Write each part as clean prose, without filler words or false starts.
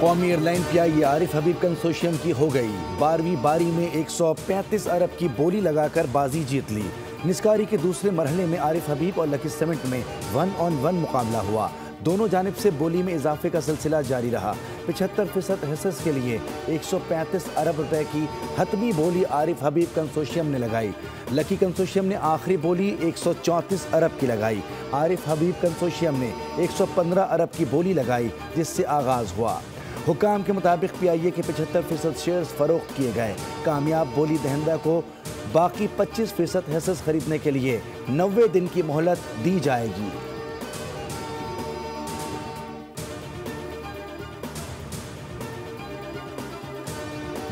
قومی air line PIA عارف حبیب consortium کی ہو گئی 12ویں باری میں 135 ارب کی بولی لگا کر بازی جیت لی۔ نسکاری کے دوسرے مرحلے میں عارف حبیب اور لکی سیمنٹ میں 1 on 1 مقابلہ ہوا۔ دونوں جانب سے بولی میں اضافے کا سلسلہ جاری رہا۔ 75% حصص کے لیے 135 ارب روپے کی حتمی بولی عارف حبیب کنسورشیم نے لگائی۔ لکی کنسورشیم نے آخری بولی 134 ارب کی لگائی۔ عارف حبیب کنسورشیم نے 115 ارب کی بولی لگائی جس سے آغاز ہوا۔ حکام کے مطابق PIA کے 75% شیئرز فروخت کیے گئے۔ کامیاب بولی دہندہ کو باقی 25% حصص خریدنے کے لیے 90 دن کی مہلت دی جائے گی۔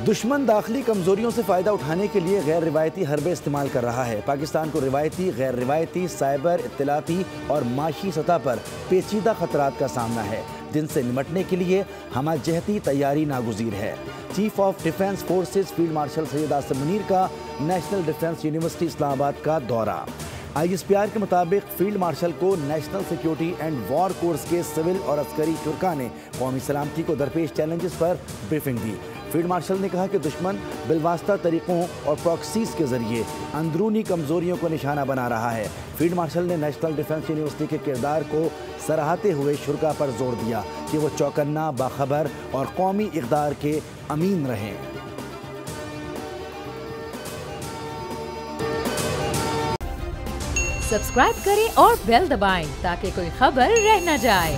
دشمن داخلی کمزوریوں سے فائدہ اٹھانے کے لیے غیر روایتی حربے استعمال کر رہا ہے۔ پاکستان کو روایتی، غیر روایتی، سائبر، اطلاعاتی اور معاشی سطح پر پیچیدہ خطرات کا سامنا ہے جن سے نمٹنے کے لیے ہمہ جہتی تیاری ناگزیر ہے۔ Chief of defence forces field marshal Syed Asim Munir کا نیشنل ڈیفنس یونیورسٹی اسلام آباد کا دورہ۔ ISPR کے مطابق فیلڈ مارشل کو national security and war course کے سول اور عسکری شرکاء نے قومی سلامتی کو درپیش چیلنجز پر بریفنگ دی۔ فیلڈ مارشل نے کہا کہ دشمن بالواسطہ طریقوں اور پراکسیز کے ذریعے اندرونی کمزوریوں کو نشانہ بنا رہا ہے۔ فیلڈ مارشل نے نیشنل ڈیفنس یونیورسٹی کے کردار کو سراہتے ہوئے شرکاء پر زور دیا کہ وہ چوکنا، باخبر اور قومی اقدار کے امین رہیں۔ سبسکرائب کریں اور بیل دبائیں تاکہ کوئی خبر رہ نہ جائے۔